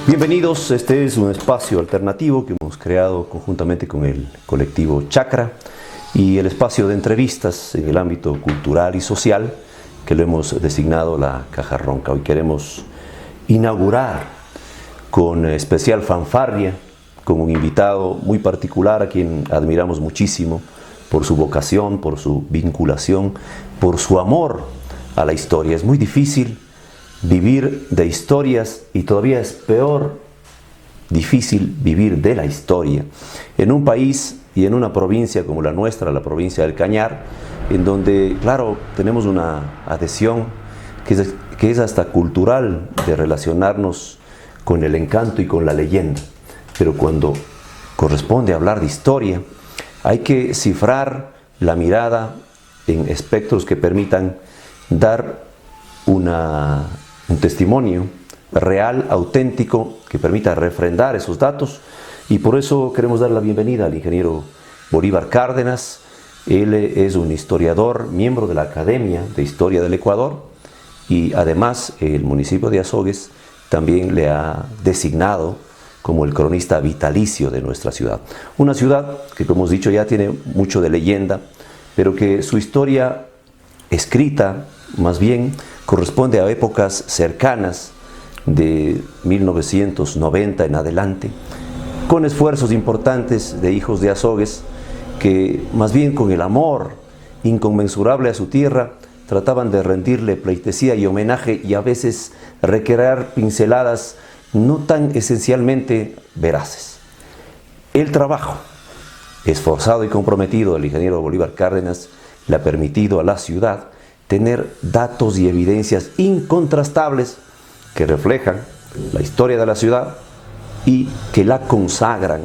Bienvenidos, este es un espacio alternativo que hemos creado conjuntamente con el colectivo Chakra y el espacio de entrevistas en el ámbito cultural y social que lo hemos designado La Caja Ronca. Hoy queremos inaugurar con especial fanfarria, con un invitado muy particular a quien admiramos muchísimo por su vocación, por su vinculación, por su amor a la historia. Es muy difícil vivir de historias y todavía es difícil vivir de la historia en un país y en una provincia como la nuestra, la provincia del Cañar, en donde, claro, tenemos una adhesión que es hasta cultural de relacionarnos con el encanto y con la leyenda. Pero cuando corresponde hablar de historia, hay que cifrar la mirada en espectros que permitan dar un testimonio real, auténtico, que permita refrendar esos datos, y por eso queremos dar la bienvenida al ingeniero Bolívar Cárdenas. Él es un historiador, miembro de la Academia de Historia del Ecuador, y además el municipio de Azogues también le ha designado como el cronista vitalicio de nuestra ciudad. Una ciudad que, como hemos dicho, ya tiene mucho de leyenda, pero que su historia escrita más bien corresponde a épocas cercanas de 1990 en adelante, con esfuerzos importantes de hijos de Azogues que, más bien con el amor inconmensurable a su tierra, trataban de rendirle pleitesía y homenaje y a veces recrear pinceladas no tan esencialmente veraces. El trabajo esforzado y comprometido del ingeniero Bolívar Cárdenas le ha permitido a la ciudad tener datos y evidencias incontrastables que reflejan la historia de la ciudad y que la consagran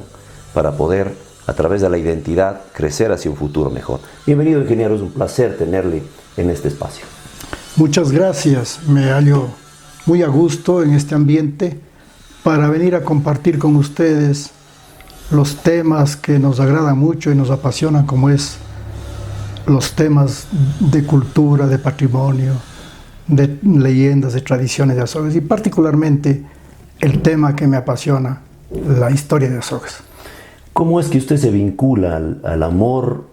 para poder, a través de la identidad, crecer hacia un futuro mejor. Bienvenido, ingeniero, es un placer tenerle en este espacio. Muchas gracias, me hallo muy a gusto en este ambiente para venir a compartir con ustedes los temas que nos agradan mucho y nos apasionan, como es los temas de cultura, de patrimonio, de leyendas, de tradiciones de Azogues, y particularmente el tema que me apasiona, la historia de Azogues. ¿Cómo es que usted se vincula al amor,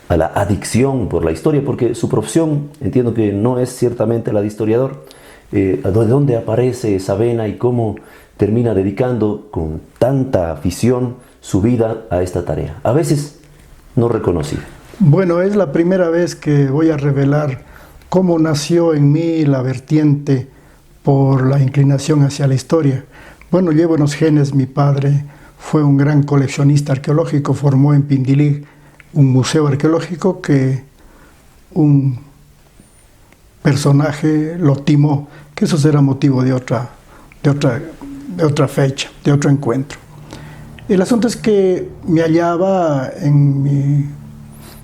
a la adicción por la historia? Porque su profesión, entiendo que no es ciertamente la de historiador. ¿De dónde aparece esa vena y cómo termina dedicando con tanta afición su vida a esta tarea, a veces no reconocida? Bueno, es la primera vez que voy a revelar cómo nació en mí la vertiente por la inclinación hacia la historia. Bueno, llevo en los genes, mi padre fue un gran coleccionista arqueológico, formó en Pindilig un museo arqueológico que un personaje lo timó, que eso será motivo de otra fecha, de otro encuentro. El asunto es que me hallaba en mi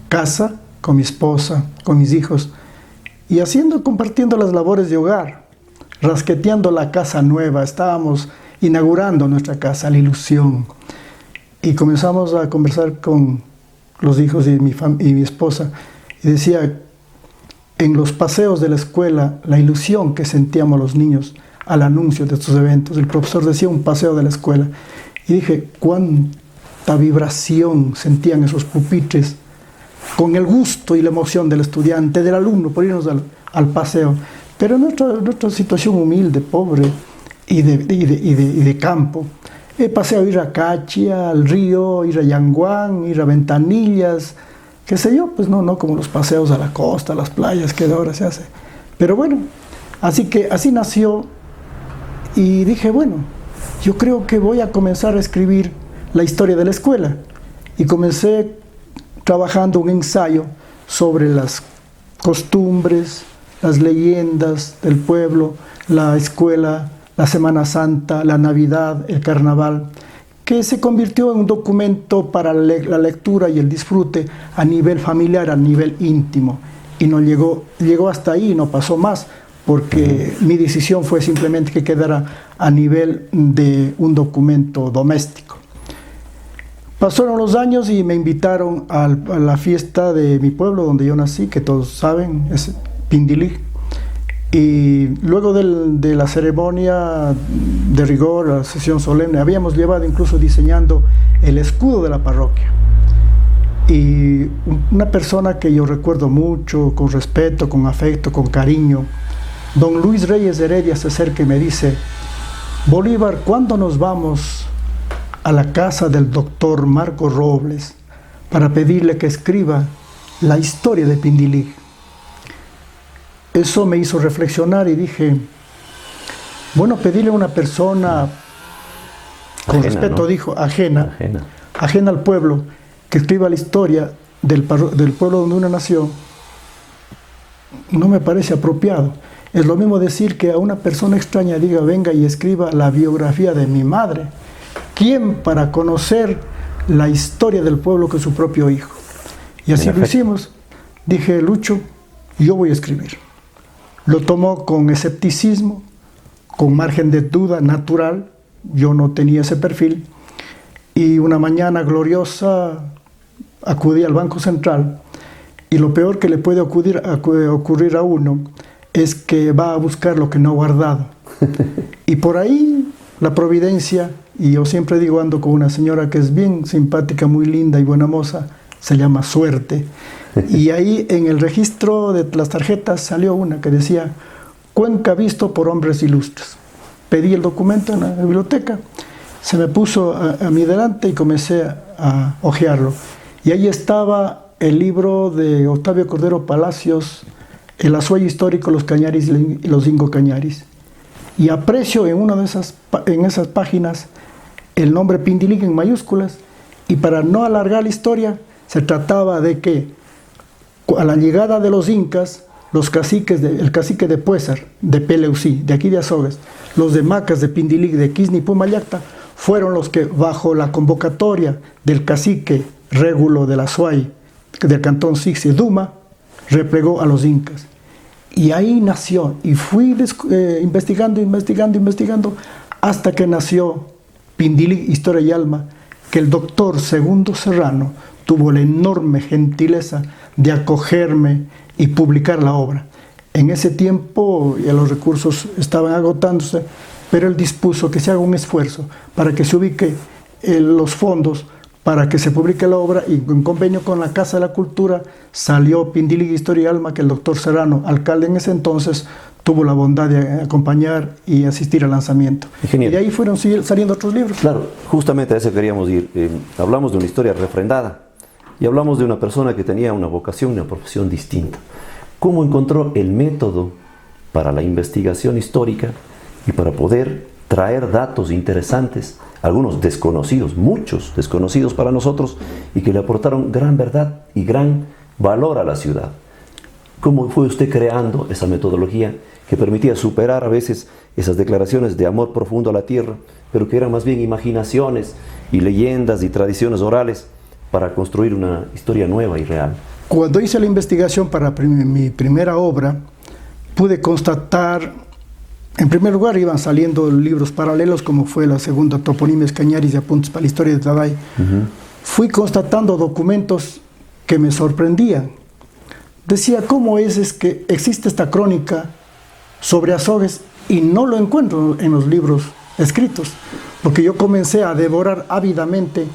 casa, con mi esposa, con mis hijos, y compartiendo las labores de hogar, rasqueteando la casa nueva. Estábamos inaugurando nuestra casa, la ilusión, y comenzamos a conversar con los hijos y mi esposa, y decía, en los paseos de la escuela, la ilusión que sentíamos los niños al anuncio de estos eventos. El profesor decía un paseo de la escuela, y dije, cuánta vibración sentían esos pupitres con el gusto y la emoción del estudiante, del alumno, por irnos al paseo. Pero en nuestra situación humilde, pobre y de campo, he paseado, ir a Cachia, al río, ir a Yanguán, ir a Ventanillas, qué sé yo, pues no como los paseos a la costa, a las playas que ahora se hace. Pero bueno, así nació, y dije, bueno, yo creo que voy a comenzar a escribir la historia de la escuela. Y comencé trabajando un ensayo sobre las costumbres, las leyendas del pueblo, la escuela, la Semana Santa, la Navidad, el Carnaval, que se convirtió en un documento para la lectura y el disfrute a nivel familiar, a nivel íntimo. Y no llegó hasta ahí y no pasó más, porque mi decisión fue simplemente que quedara a nivel de un documento doméstico. Pasaron los años y me invitaron a la fiesta de mi pueblo, donde yo nací, que todos saben, es Pindilig. Y luego de la ceremonia de rigor, la sesión solemne, habíamos llevado incluso diseñando el escudo de la parroquia. Y una persona que yo recuerdo mucho, con respeto, con afecto, con cariño, don Luis Reyes Heredia, se acerca y me dice: Bolívar, ¿cuándo nos vamos a la casa del doctor Marco Robles para pedirle que escriba la historia de Pindilig? Eso me hizo reflexionar y dije, bueno, pedirle a una persona, con ajena, respeto, ¿no? dijo, ajena al pueblo, que escriba la historia del pueblo donde uno nació, no me parece apropiado. Es lo mismo decir que a una persona extraña diga, venga y escriba la biografía de mi madre. ¿Quién para conocer la historia del pueblo que su propio hijo? Y así lo hicimos. Dije, Lucho, yo voy a escribir. Lo tomó con escepticismo, con margen de duda natural. Yo no tenía ese perfil. Y una mañana gloriosa acudí al Banco Central. Y lo peor que le puede ocurrir a uno es que va a buscar lo que no ha guardado. Y por ahí la providencia, y yo siempre digo, ando con una señora que es bien simpática, muy linda y buena moza, se llama Suerte. Y ahí en el registro de las tarjetas salió una que decía, Cuenca visto por hombres ilustres. Pedí el documento en la biblioteca, se me puso a mi delante y comencé a hojearlo. Y ahí estaba el libro de Octavio Cordero Palacios, El Azuay histórico, los Cañaris y los Ingo Cañaris. Y aprecio en una de esas páginas el nombre Pindilig en mayúsculas. Y para no alargar la historia, se trataba de que a la llegada de los incas, el cacique de Puésar, de Peleusí, de aquí de Azogues, los de Macas, de Pindilig, de Quisni y Pumayacta, fueron los que bajo la convocatoria del cacique Régulo del Azuay, del cantón Sixi Duma, replegó a los incas. Y ahí nació, y fui investigando, hasta que nació Pindilig, Historia y Alma, que el doctor Segundo Serrano tuvo la enorme gentileza de acogerme y publicar la obra. En ese tiempo ya los recursos estaban agotándose, pero él dispuso que se haga un esfuerzo para que se ubique los fondos para que se publique la obra, y en convenio con la Casa de la Cultura salió Pindilig, Historia y Alma, que el doctor Serrano, alcalde en ese entonces, tuvo la bondad de acompañar y asistir al lanzamiento. Genial. Y de ahí fueron saliendo otros libros. Claro, justamente a eso queríamos ir. Hablamos de una historia refrendada y hablamos de una persona que tenía una vocación, una profesión distinta. ¿Cómo encontró el método para la investigación histórica y para poder traer datos interesantes, algunos desconocidos, muchos desconocidos para nosotros, y que le aportaron gran verdad y gran valor a la ciudad? ¿Cómo fue usted creando esa metodología que permitía superar a veces esas declaraciones de amor profundo a la tierra, pero que eran más bien imaginaciones y leyendas y tradiciones orales para construir una historia nueva y real? Cuando hice la investigación para mi primera obra, pude constatar, en primer lugar, iban saliendo libros paralelos, como fue la segunda Toponimes Cañaris y Apuntes para la Historia de Taday. Fui constatando documentos que me sorprendían. Decía, ¿cómo es que existe esta crónica sobre Azogues y no lo encuentro en los libros escritos? Porque yo comencé a devorar ávidamente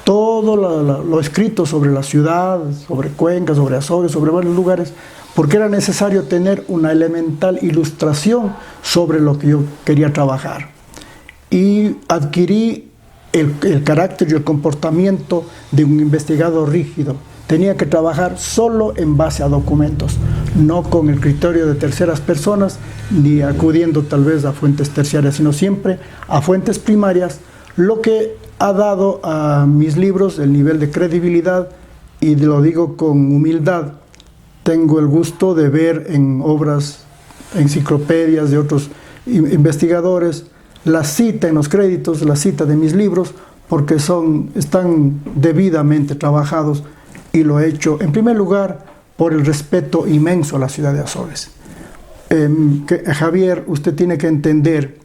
todo lo escrito sobre la ciudad, sobre Cuenca, sobre Azogues, sobre varios lugares, porque era necesario tener una elemental ilustración sobre lo que yo quería trabajar. Y adquirí el carácter y el comportamiento de un investigador rígido. Tenía que trabajar solo en base a documentos, no con el criterio de terceras personas, ni acudiendo tal vez a fuentes terciarias, sino siempre a fuentes primarias, lo que ha dado a mis libros el nivel de credibilidad, y lo digo con humildad. Tengo el gusto de ver en obras, enciclopedias de otros investigadores, la cita en los créditos, la cita de mis libros, porque están debidamente trabajados, y lo he hecho en primer lugar por el respeto inmenso a la ciudad de Azogues. Javier, usted tiene que entender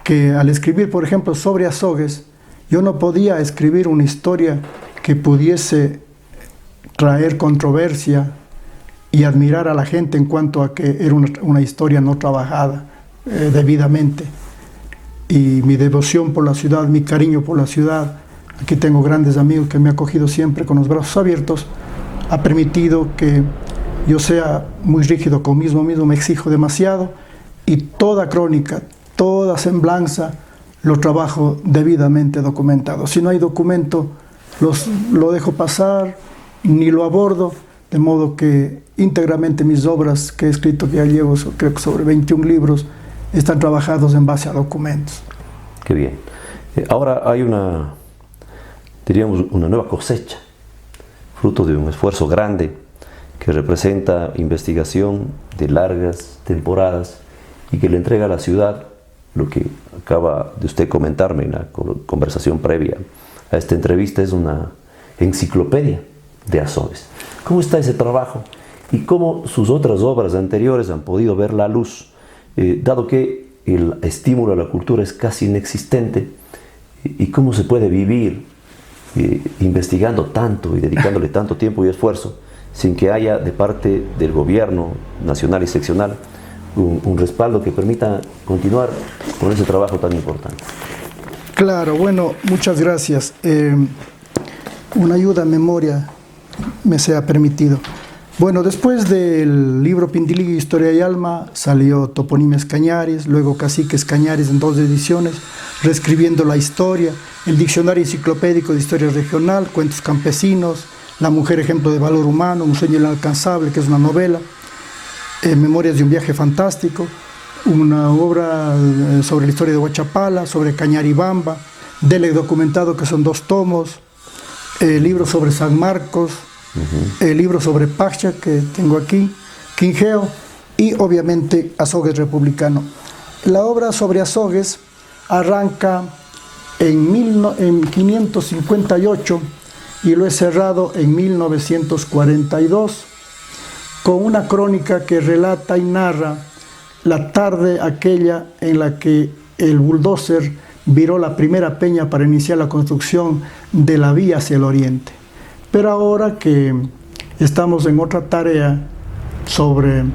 que al escribir, por ejemplo, sobre Azogues, yo no podía escribir una historia que pudiese traer controversia y admirar a la gente en cuanto a que era una historia no trabajada debidamente. Y mi devoción por la ciudad, mi cariño por la ciudad, aquí tengo grandes amigos que me han acogido siempre con los brazos abiertos, ha permitido que yo sea muy rígido conmigo mismo, me exijo demasiado, y toda crónica, toda semblanza, lo trabajo debidamente documentado. Si no hay documento, lo dejo pasar, ni lo abordo, de modo que íntegramente mis obras que he escrito, que ya llevo creo que sobre 21 libros, están trabajados en base a documentos. Qué bien. Ahora hay diríamos, una nueva cosecha, fruto de un esfuerzo grande que representa investigación de largas temporadas y que le entrega a la ciudad lo que acaba de usted comentarme en la conversación previa a esta entrevista, es una enciclopedia de Azogues. ¿Cómo está ese trabajo y cómo sus otras obras anteriores han podido ver la luz, dado que el estímulo a la cultura es casi inexistente, y cómo se puede vivir investigando tanto y dedicándole tanto tiempo y esfuerzo sin que haya de parte del gobierno nacional y seccional un respaldo que permita continuar con ese trabajo tan importante? Claro, bueno, muchas gracias. Una ayuda a memoria me sea permitido. Bueno, después del libro Pindiligi, Historia y Alma, salió Toponimes Cañaris, luego Caciques Cañaris en 2 ediciones, reescribiendo la historia, el Diccionario Enciclopédico de Historia Regional, Cuentos Campesinos, La Mujer Ejemplo de Valor Humano, Un Sueño Inalcanzable, que es una novela, Memorias de un Viaje Fantástico, una obra sobre la historia de Huachapala, sobre Cañaribamba, Dele Documentado, que son 2 tomos, libro sobre San Marcos, el libro sobre Pacha, que tengo aquí, Quingeo, y obviamente Azogues Republicano. La obra sobre Azogues arranca en 558 y lo he cerrado en 1942 con una crónica que relata y narra la tarde aquella en la que el bulldozer viró la primera peña para iniciar la construcción de la vía hacia el oriente. Pero ahora que estamos en otra tarea sobre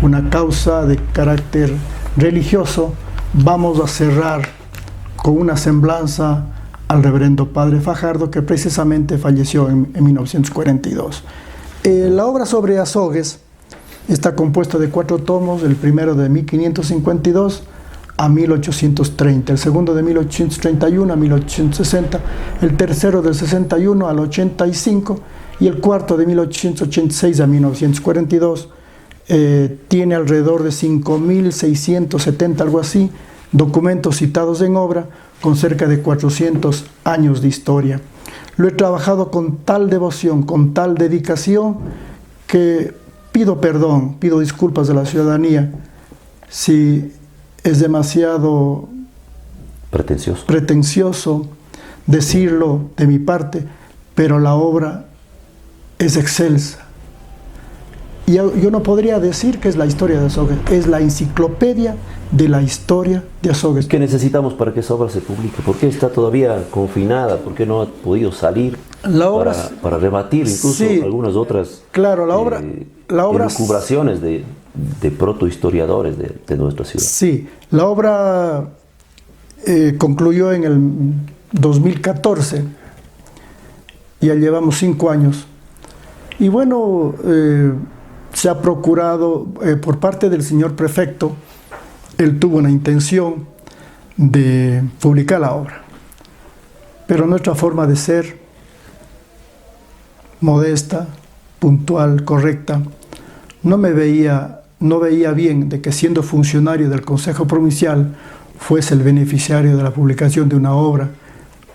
una causa de carácter religioso, vamos a cerrar con una semblanza al reverendo padre Fajardo, que precisamente falleció en 1942. La obra sobre Azogues está compuesta de 4 tomos, el primero de 1552 a 1830, el segundo de 1831 a 1860, el tercero del 61 al 85 y el cuarto de 1886 a 1942. Tiene alrededor de 5.670, algo así, documentos citados en obra, con cerca de 400 años de historia. Lo he trabajado con tal devoción, con tal dedicación, que pido perdón, pido disculpas de la ciudadanía si es demasiado pretencioso decirlo de mi parte, pero la obra es excelsa. Y yo no podría decir que es la historia de Azogues, es la enciclopedia de la historia de Azogues. ¿Qué necesitamos para que esa obra se publique? ¿Por qué está todavía confinada? ¿Por qué no ha podido salir para rebatir incluso sí, algunas otras elucubraciones de protohistoriadores de nuestra ciudad? Sí, la obra concluyó en el 2014, ya llevamos 5 años. Y bueno, se ha procurado por parte del señor prefecto, él tuvo una intención de publicar la obra, pero nuestra forma de ser, modesta, puntual, correcta, no veía bien de que, siendo funcionario del Consejo Provincial, fuese el beneficiario de la publicación de una obra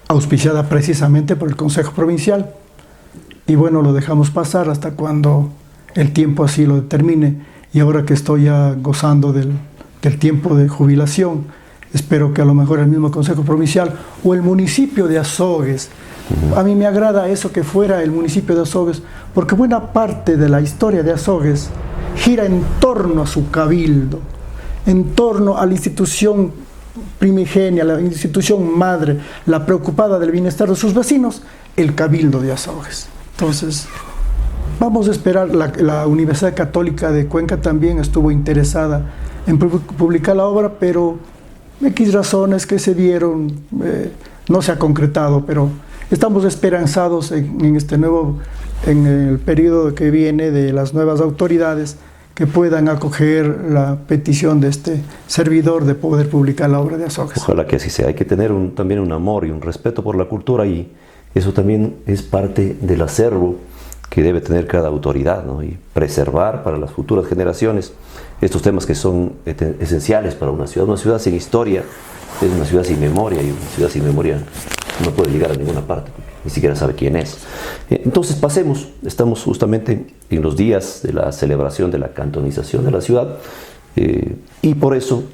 auspiciada precisamente por el Consejo Provincial. Y bueno, lo dejamos pasar hasta cuando el tiempo así lo determine, y ahora que estoy ya gozando del tiempo de jubilación, espero que a lo mejor el mismo Consejo Provincial o el municipio de Azogues, a mí me agrada eso, que fuera el municipio de Azogues, porque buena parte de la historia de Azogues gira en torno a su cabildo, en torno a la institución primigenia, la institución madre, la preocupada del bienestar de sus vecinos, el cabildo de Azogues. Entonces, Vamos a esperar, la Universidad Católica de Cuenca también estuvo interesada en publicar la obra, pero X razones que se dieron, no se ha concretado, pero estamos esperanzados en el periodo que viene de las nuevas autoridades que puedan acoger la petición de este servidor de poder publicar la obra de Azogues. Ojalá que así sea. Hay que tener también un amor y un respeto por la cultura, y eso también es parte del acervo que debe tener cada autoridad, ¿no? Y preservar para las futuras generaciones estos temas que son esenciales para una ciudad. Una ciudad sin historia es una ciudad sin memoria, y una ciudad sin memoria no puede llegar a ninguna parte, ni siquiera sabe quién es. Entonces pasemos, estamos justamente en los días de la celebración de la cantonización de la ciudad, y por eso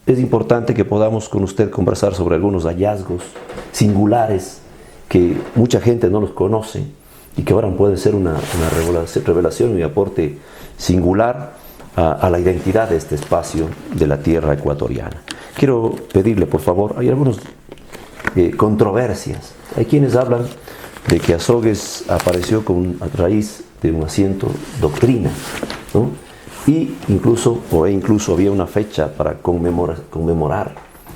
es importante que podamos con usted conversar sobre algunos hallazgos singulares que mucha gente no los conoce y que ahora puede ser una revelación y aporte singular a la identidad de este espacio de la tierra ecuatoriana. Quiero pedirle, por favor, hay algunas controversias. Hay quienes hablan de que Azogues apareció a raíz de un asiento doctrina, ¿no? Y incluso había una fecha para conmemorar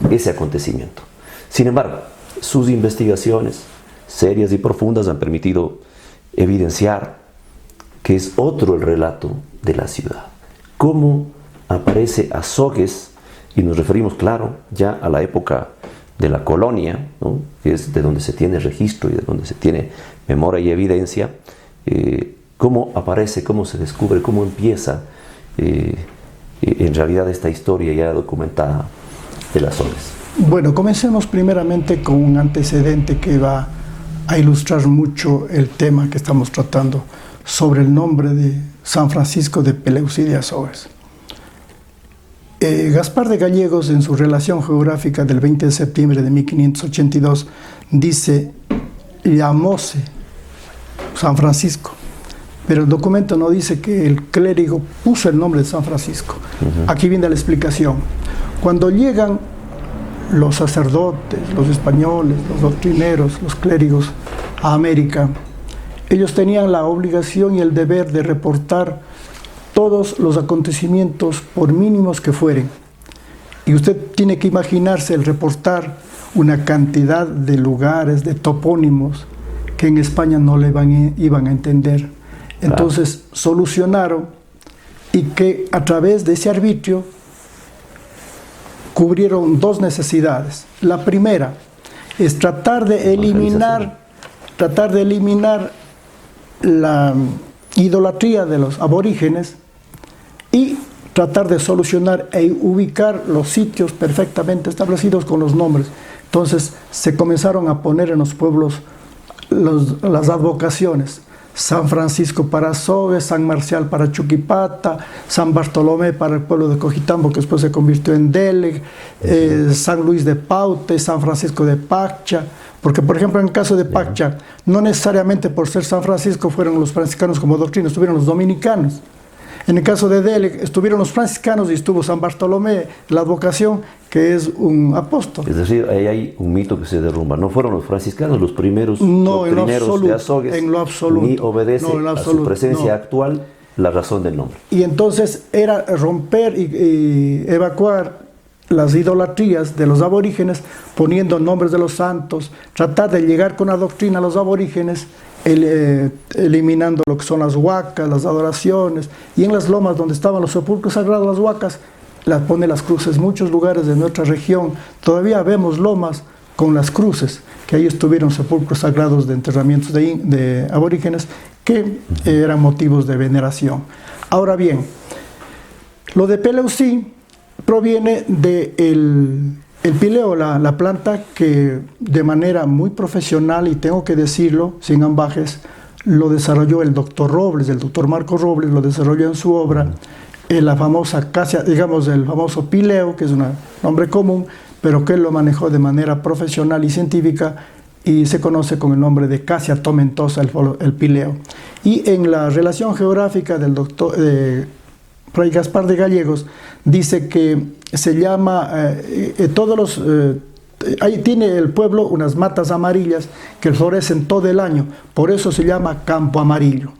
ese acontecimiento. Sin embargo, sus investigaciones serias y profundas han permitido evidenciar que es otro el relato de la ciudad. Cómo aparece Azogues, y nos referimos, claro, ya a la época de la colonia, ¿no? Que es de donde se tiene registro y de donde se tiene memoria y evidencia, cómo aparece, cómo se descubre, cómo empieza en realidad esta historia ya documentada de las Azogues. Bueno, comencemos primeramente con un antecedente que va a ilustrar mucho el tema que estamos tratando sobre el nombre de San Francisco de Peleucí de Azogues. Gaspar de Gallegos, en su relación geográfica del 20 de septiembre de 1582, dice: llamóse San Francisco, pero el documento no dice que el clérigo puso el nombre de San Francisco. Aquí viene la explicación. Cuando llegan los sacerdotes, los españoles, los doctrineros, los clérigos a América, ellos tenían la obligación y el deber de reportar todos los acontecimientos, por mínimos que fueren. Y usted tiene que imaginarse el reportar una cantidad de lugares, de topónimos, que en España no le iban a entender. Entonces solucionaron, y que a través de ese arbitrio cubrieron dos necesidades. La primera es tratar de eliminar la idolatría de los aborígenes y tratar de solucionar e ubicar los sitios perfectamente establecidos con los nombres. Entonces se comenzaron a poner en los pueblos las advocaciones: San Francisco para Azogues, San Marcial para Chuquipata, San Bartolomé para el pueblo de Cojitambo, que después se convirtió en Dele, San Luis de Paute, San Francisco de Paccha. Porque, por ejemplo, en el caso de Paccha, no necesariamente por ser San Francisco fueron los franciscanos como doctrina, estuvieron los dominicanos. En el caso de Dele estuvieron los franciscanos y estuvo San Bartolomé, la advocación, que es un apóstol. Es decir, ahí hay un mito que se derrumba. No fueron los franciscanos los primeros doctrineros de Azogues, en lo absoluto, ni obedece a su presencia actual la razón del nombre. Y entonces era romper y evacuar las idolatrías de los aborígenes, poniendo nombres de los santos, tratar de llegar con la doctrina a los aborígenes, eliminando lo que son las huacas, las adoraciones, y en las lomas donde estaban los sepulcros sagrados, las huacas, las pone las cruces. Muchos lugares de nuestra región todavía vemos lomas con las cruces, que ahí estuvieron sepulcros sagrados de enterramientos de aborígenes que eran motivos de veneración. Ahora bien, lo de Peleucí proviene del pileo, la planta que de manera muy profesional, y tengo que decirlo sin ambajes, lo desarrolló el doctor Marco Robles, lo desarrolló en su obra, la famosa acacia, digamos el famoso pileo, que es un nombre común, pero que él lo manejó de manera profesional y científica, y se conoce con el nombre de acacia tomentosa, el pileo. Y en la relación geográfica del doctor Fray Gaspar de Gallegos, dice que se llama, ahí tiene el pueblo unas matas amarillas que florecen todo el año, por eso se llama Campo Amarillo.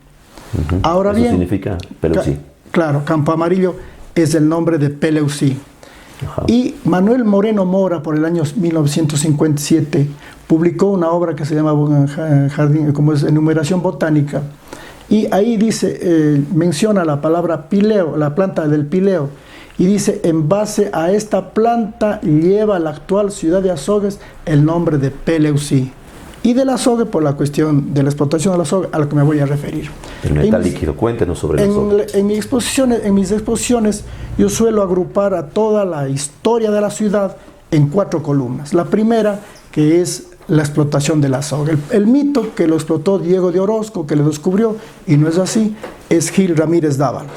Ahora Eso bien, significa Peleusí. Claro, Campo Amarillo es el nombre de Peleusí. Ajá. Y Manuel Moreno Mora, por el año 1957, publicó una obra que se llama Jardín, como es Enumeración Botánica, y ahí dice, menciona la palabra pileo, la planta del pileo, y dice, en base a esta planta lleva la actual ciudad de Azogues el nombre de Peleusí. Y del azogue, por la cuestión de la explotación del azogue, a lo que me voy a referir. El metal líquido, cuéntenos sobre el azogue. En mis exposiciones, yo suelo agrupar a toda la historia de la ciudad en 4 columnas. La primera, que es la explotación del azogue. El mito que lo explotó Diego de Orozco, que lo descubrió, y no es así, es Gil Ramírez Dávalos.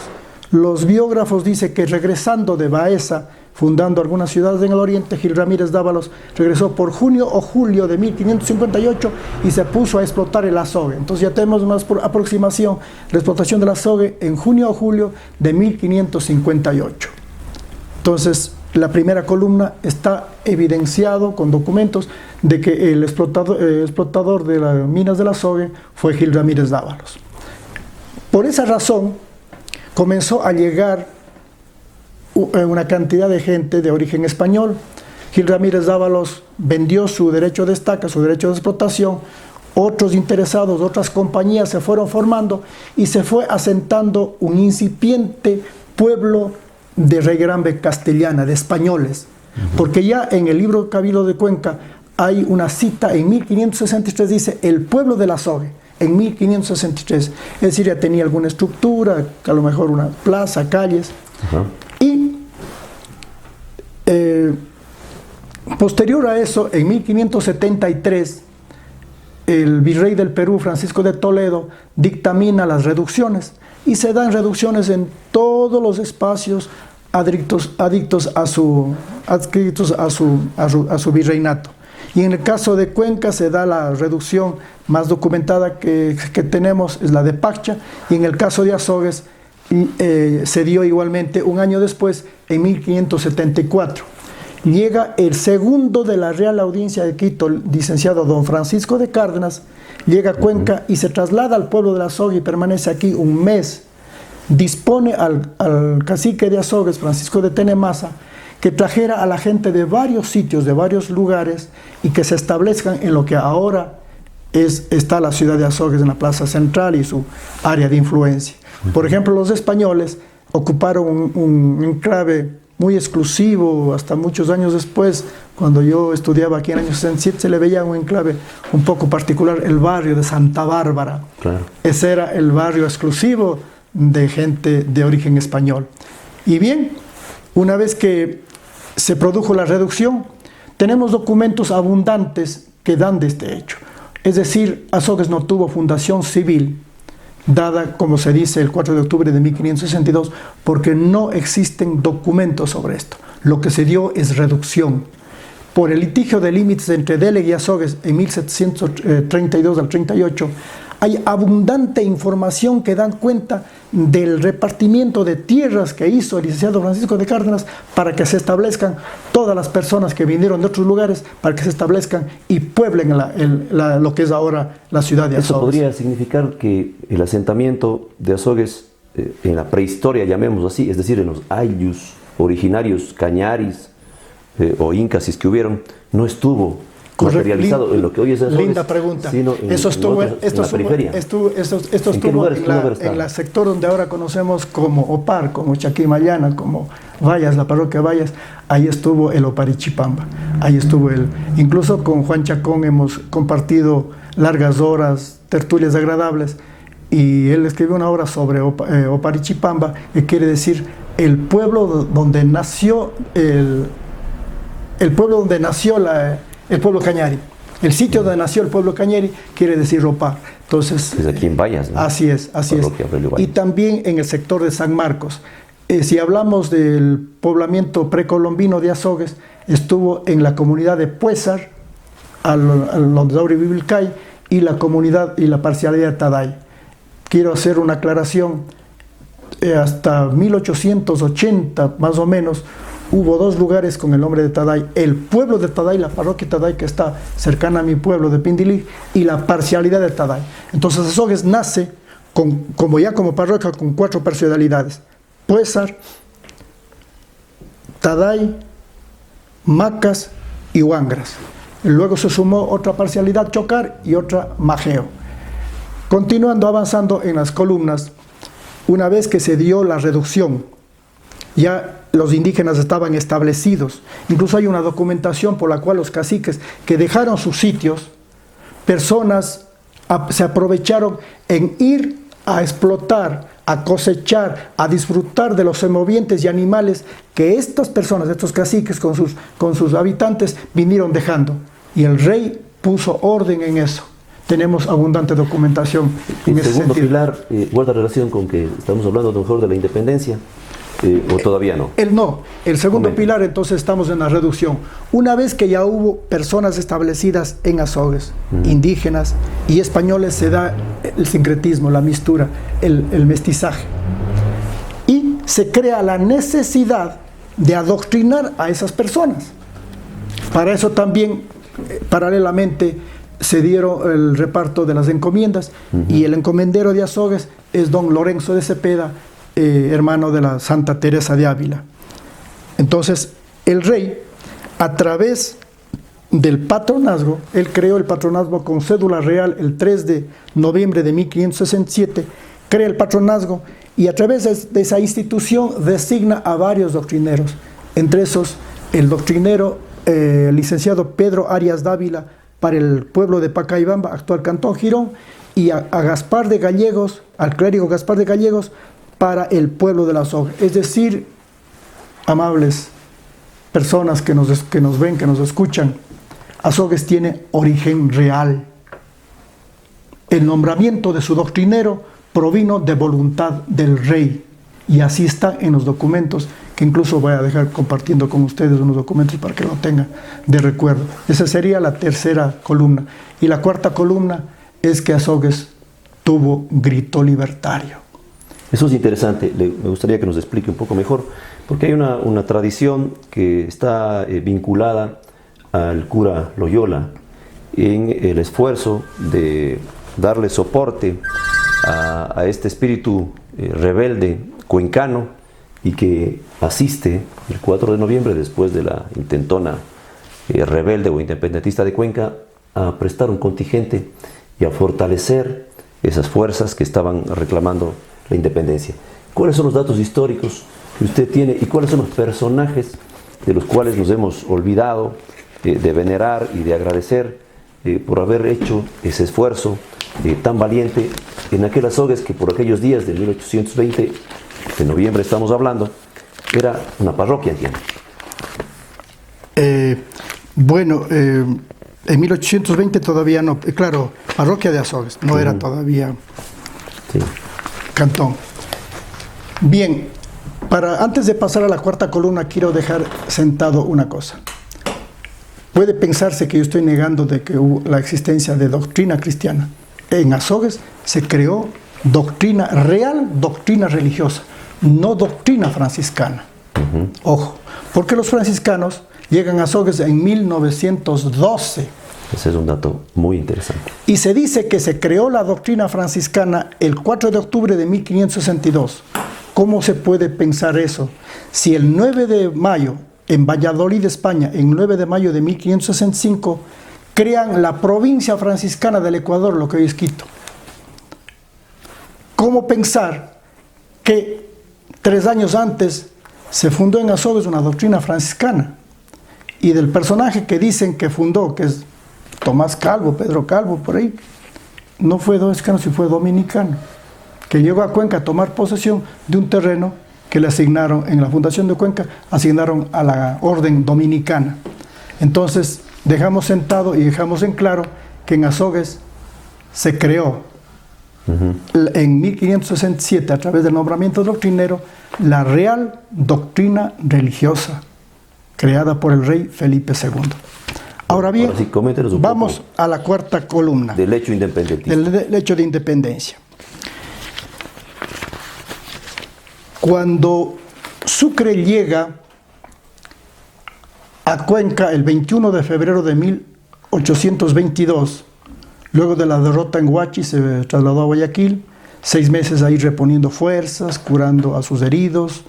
Los biógrafos dicen que regresando de Baeza, fundando algunas ciudades en el oriente, Gil Ramírez Dávalos regresó por junio o julio de 1558 y se puso a explotar el azogue. Entonces ya tenemos una aproximación, la explotación del azogue en junio o julio de 1558. Entonces, la primera columna está evidenciado con documentos de que el explotador de las minas del azogue fue Gil Ramírez Dávalos. Por esa razón, comenzó a llegar una cantidad de gente de origen español. Gil Ramírez Dávalos vendió su derecho de estaca, su derecho de explotación. Otros interesados, otras compañías se fueron formando y se fue asentando un incipiente pueblo de raigambre castellana, de españoles. Porque ya en el libro Cabildo de Cuenca hay una cita en 1563, dice el pueblo del azogue, en 1563. Es decir, ya tenía alguna estructura, a lo mejor una plaza, calles. Y posterior a eso, en 1573, el virrey del Perú, Francisco de Toledo, dictamina las reducciones y se dan reducciones en todos los espacios adscritos a su virreinato. Y en el caso de Cuenca se da la reducción más documentada que tenemos, es la de Pacha, y en el caso de Azogues se dio igualmente un año después, en 1574. Llega el segundo de la Real Audiencia de Quito, el licenciado don Francisco de Cárdenas, llega a Cuenca y se traslada al pueblo de Azogue y permanece aquí un mes. Dispone al cacique de Azogues, Francisco de Tenemasa, que trajera a la gente de varios sitios, de varios lugares, y que se establezcan en lo que ahora está la ciudad de Azogues, en la plaza central y su área de influencia. Por ejemplo, los españoles ocuparon un enclave muy exclusivo, hasta muchos años después, cuando yo estudiaba aquí en el año 67, se le veía un enclave un poco particular, el barrio de Santa Bárbara. Claro. Ese era el barrio exclusivo de gente de origen español. Y bien, una vez que se produjo la reducción, tenemos documentos abundantes que dan de este hecho. Es decir, Azogues no tuvo fundación civil, dada, como se dice, el 4 de octubre de 1562, porque no existen documentos sobre esto. Lo que se dio es reducción. Por el litigio de límites entre Delegue y Azogues en 1732 al 38, hay abundante información que dan cuenta del repartimiento de tierras que hizo el licenciado Francisco de Cárdenas para que se establezcan todas las personas que vinieron de otros lugares, para que se establezcan y pueblen lo que es ahora la ciudad de Azogues. ¿Eso podría significar que el asentamiento de Azogues en la prehistoria, llamémoslo así, es decir, en los ayllus originarios cañaris o incas, si es que hubieron, no estuvo materializado en lo que hoy es Azogues? Linda pregunta. Sino Eso estuvo en la periferia. Esto estuvo en el sector donde ahora conocemos como Opar, como Chaquimayana, como Vallas, la parroquia Vallas. Ahí estuvo el Oparichipamba. Ahí estuvo incluso con Juan Chacón hemos compartido largas horas, tertulias agradables, y él escribió una obra sobre Oparichipamba, que quiere decir el pueblo donde nació el pueblo cañari. El sitio donde nació el pueblo cañari quiere decir Opar. Entonces, es aquí en Vallas, ¿no? Así es. Y también en el sector de San Marcos. Si hablamos del poblamiento precolombino de Azogues, estuvo en la comunidad de Puésar, donde ahora vive Vilcay, y la comunidad y la parcialidad de Taday. Quiero hacer una aclaración. Hasta 1880, más o menos, hubo 2 lugares con el nombre de Taday: el pueblo de Taday, la parroquia Taday, que está cercana a mi pueblo de Pindilí, y la parcialidad de Taday. Entonces Azogues nace como parroquia con 4 parcialidades: Puésar, Taday, Macas y Huangras. Luego se sumó otra parcialidad, Chocar, y otra, Majeo. Continuando avanzando en las columnas, una vez que se dio la reducción, ya los indígenas estaban establecidos. Incluso hay una documentación por la cual los caciques que dejaron sus sitios, personas se aprovecharon en ir a explotar, a cosechar, a disfrutar de los semovientes y animales que estas personas, estos caciques con sus habitantes vinieron dejando. Y el rey puso orden en eso. Tenemos abundante documentación en ese segundo sentido. pilar guarda relación con que estamos hablando a lo mejor de la independencia, o todavía no. El segundo pilar, entonces estamos en la reducción. Una vez que ya hubo personas establecidas en Azogues, indígenas y españoles, se da el sincretismo, la mistura, el mestizaje. Y se crea la necesidad de adoctrinar a esas personas. Para eso también, paralelamente, se dieron el reparto de las encomiendas, y el encomendero de Azogues es don Lorenzo de Cepeda, hermano de la Santa Teresa de Ávila. Entonces, el rey, a través del patronazgo, él creó el patronazgo con cédula real el 3 de noviembre de 1567, crea el patronazgo, y a través de esa institución designa a varios doctrineros, entre esos el doctrinero licenciado Pedro Arias Dávila para el pueblo de Pacaibamba, actual Cantón Girón, y a Gaspar de Gallegos, al clérigo Gaspar de Gallegos, para el pueblo de la Azogues. Es decir, amables personas que nos ven, que nos escuchan, Azogues tiene origen real. El nombramiento de su doctrinero provino de voluntad del rey, y así está en los documentos, que incluso voy a dejar compartiendo con ustedes unos documentos para que lo tengan de recuerdo. Esa sería la tercera columna. Y la cuarta columna es que Azogues tuvo grito libertario. Eso es interesante. Me gustaría que nos explique un poco mejor, porque hay una tradición que está vinculada al cura Loyola en el esfuerzo de darle soporte a este espíritu rebelde cuencano, y que asiste el 4 de noviembre, después de la intentona rebelde o independentista de Cuenca, a prestar un contingente y a fortalecer esas fuerzas que estaban reclamando la independencia. ¿Cuáles son los datos históricos que usted tiene y cuáles son los personajes de los cuales nos hemos olvidado de venerar y de agradecer por haber hecho ese esfuerzo tan valiente en aquel Azogues que por aquellos días de 1820, de noviembre estamos hablando, era una parroquia, entiendo? En 1820 todavía no, claro, parroquia de Azogues, no era todavía cantón. Bien, antes de pasar a la cuarta columna, quiero dejar sentado una cosa. Puede pensarse que yo estoy negando de que hubo la existencia de doctrina cristiana. En Azogues se creó doctrina real, doctrina religiosa, no doctrina franciscana. Ojo, porque los franciscanos llegan a Azogues en 1912. Ese es un dato muy interesante. Y se dice que se creó la doctrina franciscana el 4 de octubre de 1562. ¿Cómo se puede pensar eso? Si el 9 de mayo, en Valladolid, España, el 9 de mayo de 1565, crean la provincia franciscana del Ecuador, lo que hoy es Quito. ¿Cómo pensar que 3 años antes se fundó en Azogues una doctrina franciscana? Y del personaje que dicen que fundó, que es Tomás Calvo, Pedro Calvo, por ahí, no fue dominicano, sino fue dominicano, que llegó a Cuenca a tomar posesión de un terreno que le asignaron, en la fundación de Cuenca, asignaron a la orden dominicana. Entonces, dejamos sentado y dejamos en claro que en Azogues se creó en 1567, a través del nombramiento doctrinero, la Real Doctrina Religiosa, creada por el rey Felipe II. Ahora bien, sí, vamos a la cuarta columna. Del hecho independentista. Del hecho de independencia. Cuando Sucre llega a Cuenca el 21 de febrero de 1822, luego de la derrota en Huachi se trasladó a Guayaquil, 6 meses ahí reponiendo fuerzas, curando a sus heridos,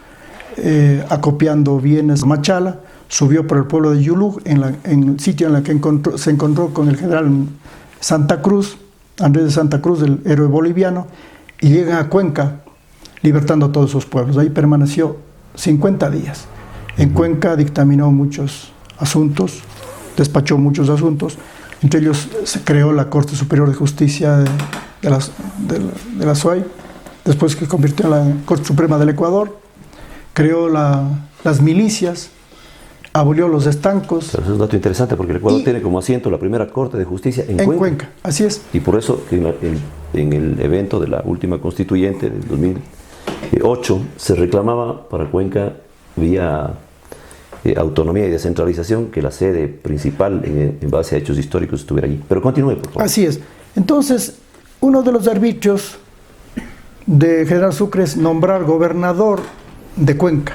acopiando bienes a Machala. Subió por el pueblo de Yulú, en el sitio en el que se encontró con el general Santa Cruz, Andrés de Santa Cruz, el héroe boliviano, y llegan a Cuenca, libertando a todos sus pueblos. Ahí permaneció 50 días. En Cuenca dictaminó muchos asuntos, despachó muchos asuntos. Entre ellos se creó la Corte Superior de Justicia de la SUAY, después que convirtió en la Corte Suprema del Ecuador. Creó las milicias, abolió los estancos. Pero eso es un dato interesante porque el Ecuador tiene como asiento la primera Corte de Justicia en Cuenca. Cuenca, así es. Y por eso en el evento de la última constituyente del 2008 se reclamaba para Cuenca vía autonomía y descentralización que la sede principal en base a hechos históricos estuviera allí. Pero continúe, por favor. Así es. Entonces, uno de los arbitrios de General Sucre es nombrar gobernador de Cuenca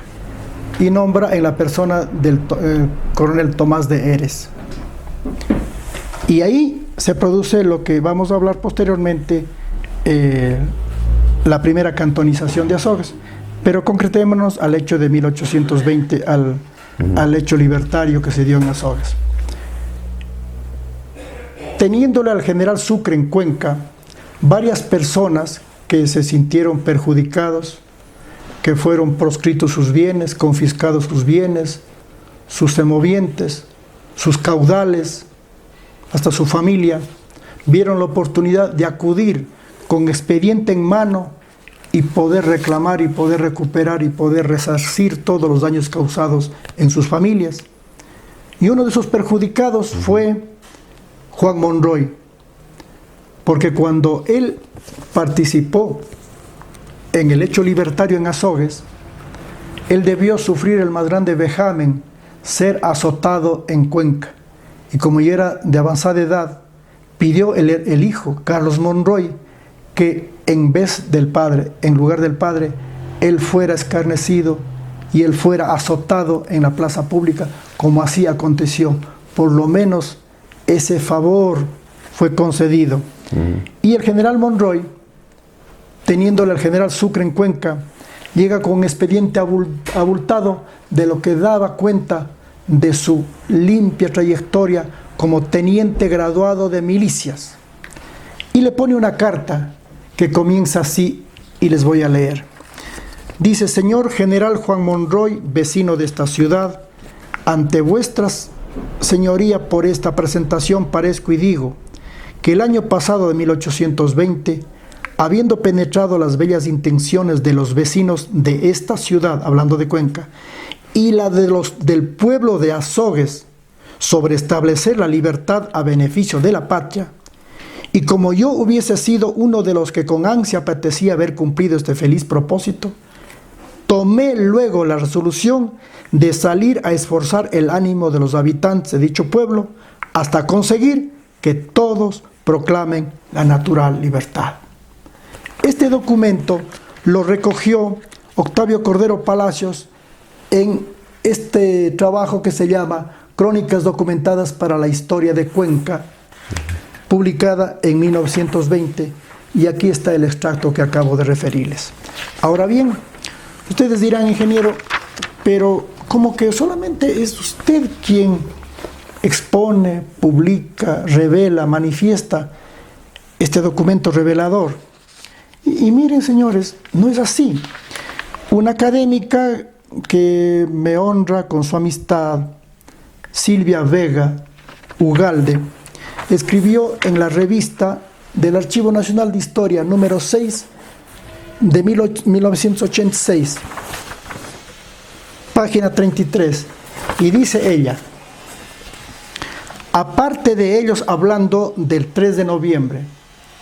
y nombra en la persona del coronel Tomás de Eres. Y ahí se produce lo que vamos a hablar posteriormente, la primera cantonización de Azogues. Pero concretémonos al hecho de 1820, al hecho libertario que se dio en Azogues. Teniéndole al general Sucre en Cuenca, varias personas que se sintieron perjudicados, que fueron proscritos sus bienes, confiscados sus bienes, sus semovientes, sus caudales, hasta su familia, vieron la oportunidad de acudir con expediente en mano y poder reclamar y poder recuperar y poder resarcir todos los daños causados en sus familias. Y uno de esos perjudicados fue Juan Monroy, porque cuando él participó en el hecho libertario en Azogues, él debió sufrir el más grande vejamen, ser azotado en Cuenca. Y como ya era de avanzada edad, pidió el hijo, Carlos Monroy, que en vez del padre, en lugar del padre, él fuera escarnecido y él fuera azotado en la plaza pública, como así aconteció. Por lo menos ese favor fue concedido. Y el general Monroy, teniéndole al general Sucre en Cuenca, llega con un expediente abultado de lo que daba cuenta de su limpia trayectoria como teniente graduado de milicias. Y le pone una carta que comienza así, y les voy a leer. Dice: señor general Juan Monroy, vecino de esta ciudad, ante vuestras señoría por esta presentación parezco y digo que el año pasado de 1820, habiendo penetrado las bellas intenciones de los vecinos de esta ciudad, hablando de Cuenca, y la de los del pueblo de Azogues, sobre establecer la libertad a beneficio de la patria, y como yo hubiese sido uno de los que con ansia apetecía haber cumplido este feliz propósito, tomé luego la resolución de salir a esforzar el ánimo de los habitantes de dicho pueblo hasta conseguir que todos proclamen la natural libertad. Este documento lo recogió Octavio Cordero Palacios en este trabajo que se llama Crónicas documentadas para la historia de Cuenca, publicada en 1920, y aquí está el extracto que acabo de referirles. Ahora bien, ustedes dirán, ingeniero, pero como que solamente es usted quien expone, publica, revela, manifiesta este documento revelador. Y miren, señores, no es así. Una académica que me honra con su amistad, Silvia Vega Ugalde, escribió en la revista del Archivo Nacional de Historia número 6 de 1986, página 33, y dice ella: aparte de ellos, hablando del 3 de noviembre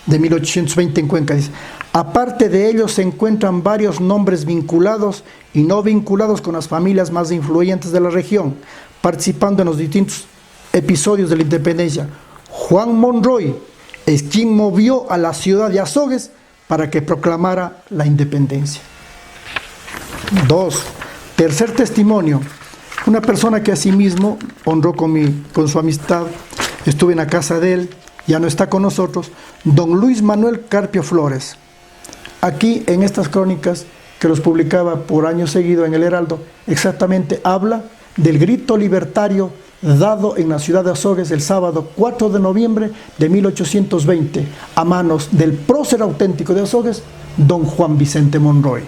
de 1820 en Cuenca, dice: aparte de ellos se encuentran varios nombres vinculados y no vinculados con las familias más influyentes de la región, participando en los distintos episodios de la independencia. Juan Monroy es quien movió a la ciudad de Azogues para que proclamara la independencia. 2. Tercer testimonio. Una persona que asimismo honró con su amistad, estuve en la casa de él, ya no está con nosotros, don Luis Manuel Carpio Flores. aquí en estas crónicas que los publicaba por año seguido en el Heraldo, exactamente habla del grito libertario dado en la ciudad de Azogues el sábado 4 de noviembre de 1820 a manos del prócer auténtico de Azogues, don Juan Vicente Monroy.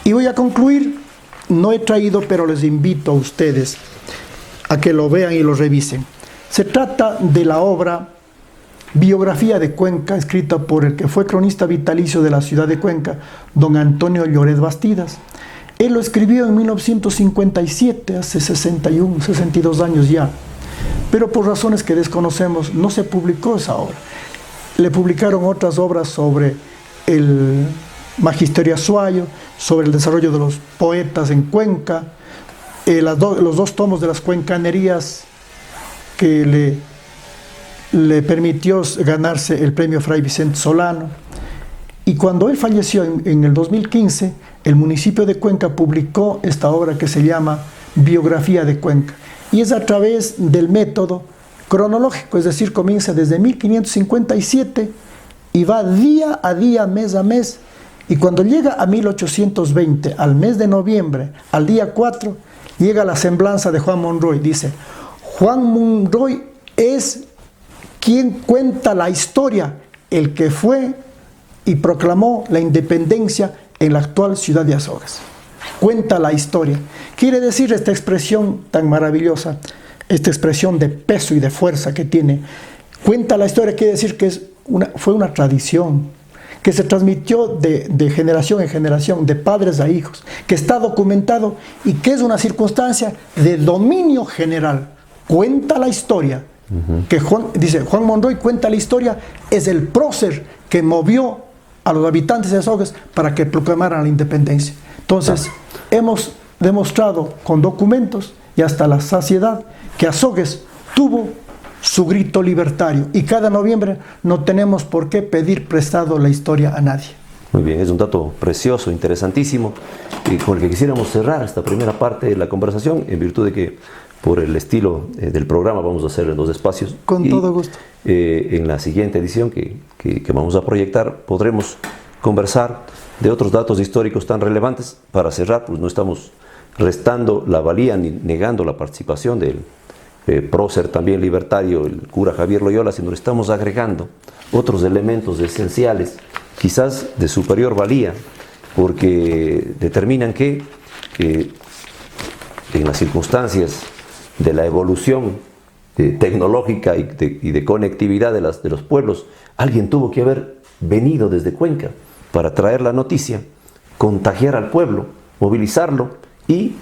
Y voy a concluir, no he traído, pero les invito a ustedes a que lo vean y lo revisen. Se trata de la obra Biografía de Cuenca, escrita por el que fue cronista vitalicio de la ciudad de Cuenca, don Antonio Lloret Bastidas. Él lo escribió en 1957, hace 61, 62 años ya, pero por razones que desconocemos no se publicó esa obra. Le publicaron otras obras sobre el magisterio azuayo, sobre el desarrollo de los poetas en Cuenca, los dos tomos de las cuencanerías que le permitió ganarse el premio Fray Vicente Solano. Y cuando él falleció en el 2015, el municipio de Cuenca publicó esta obra que se llama Biografía de Cuenca. Y es a través del método cronológico, es decir, comienza desde 1557 y va día a día, mes a mes. Y cuando llega a 1820, al mes de noviembre, al día 4, llega la semblanza de Juan Monroy. Dice, Juan Monroy es quien cuenta la historia, el que fue y proclamó la independencia en la actual ciudad de Azogues. Cuenta la historia. Quiere decir esta expresión tan maravillosa, esta expresión de peso y de fuerza que tiene. Cuenta la historia, quiere decir que fue una tradición, que se transmitió de generación en generación, de padres a hijos, que está documentado y que es una circunstancia de dominio general. Cuenta la historia. Que Juan Monroy cuenta la historia, es el prócer que movió a los habitantes de Azogues para que proclamaran la independencia. Entonces, hemos demostrado con documentos y hasta la saciedad que Azogues tuvo su grito libertario y cada noviembre no tenemos por qué pedir prestado la historia a nadie. Muy bien, es un dato precioso, interesantísimo, y con el que quisiéramos cerrar esta primera parte de la conversación, en virtud de que por el estilo del programa vamos a hacer en 2 espacios. Con todo gusto. En la siguiente edición que vamos a proyectar podremos conversar de otros datos históricos tan relevantes. Para cerrar, pues no estamos restando la valía ni negando la participación del prócer también libertario, el cura Javier Loyola, sino le estamos agregando otros elementos esenciales, quizás de superior valía, porque determinan que en las circunstancias de la evolución tecnológica y de conectividad de los pueblos, alguien tuvo que haber venido desde Cuenca para traer la noticia, contagiar al pueblo, movilizarlo y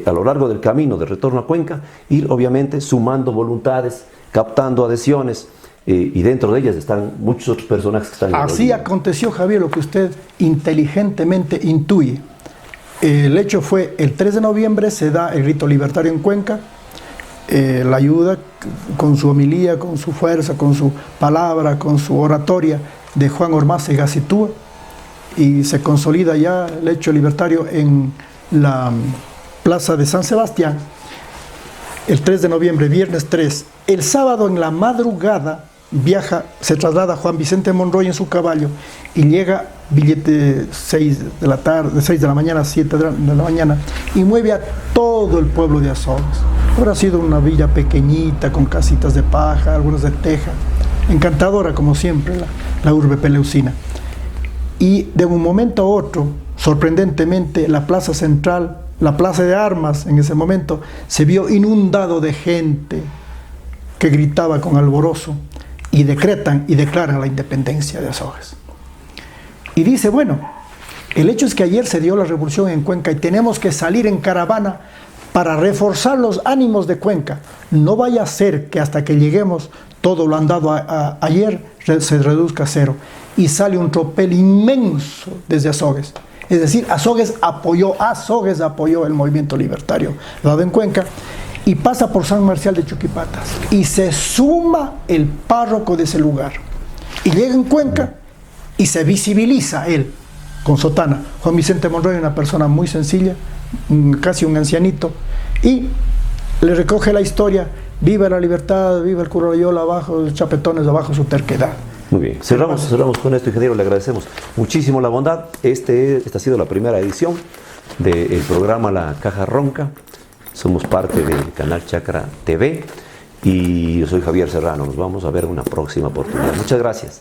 a lo largo del camino de retorno a Cuenca ir obviamente sumando voluntades, captando adhesiones, y dentro de ellas están muchos otros personajes que están... Así aconteció, Javier, lo que usted inteligentemente intuye. El hecho fue, el 3 de noviembre se da el grito libertario en Cuenca, la ayuda con su homilía, con su fuerza, con su palabra, con su oratoria de Juan Ormaza y Gacitúa, y se consolida ya el hecho libertario en la plaza de San Sebastián, el 3 de noviembre, viernes 3. El sábado en la madrugada se traslada Juan Vicente Monroy en su caballo y llega billete 6 de la tarde, 6 de la mañana, 7 de la mañana, y mueve a todo el pueblo de Azogues. Habrá sido una villa pequeñita con casitas de paja, algunas de teja, encantadora como siempre la urbe peleucina. Y de un momento a otro, sorprendentemente, la plaza central, la plaza de armas en ese momento, se vio inundado de gente que gritaba con alborozo y decretan y declaran la independencia de Azogues. Y dice, bueno, el hecho es que ayer se dio la revolución en Cuenca y tenemos que salir en caravana para reforzar los ánimos de Cuenca. No vaya a ser que hasta que lleguemos todo lo andado ayer se reduzca a cero. Y sale un tropel inmenso desde Azogues. Es decir, Azogues apoyó el movimiento libertario dado en Cuenca y pasa por San Marcial de Chuquipatas y se suma el párroco de ese lugar. Y llega en Cuenca y se visibiliza él con sotana. Juan Vicente Monroy, una persona muy sencilla, casi un ancianito, y le recoge la historia: viva la libertad, viva el cura Loyola, abajo los chapetones, abajo su terquedad. Muy bien, cerramos con esto, ingeniero, le agradecemos muchísimo la bondad. Esta ha sido la primera edición del programa La Caja Ronca. Somos parte del canal Chakra TV y yo soy Javier Serrano. Nos vamos a ver en una próxima oportunidad. Muchas gracias.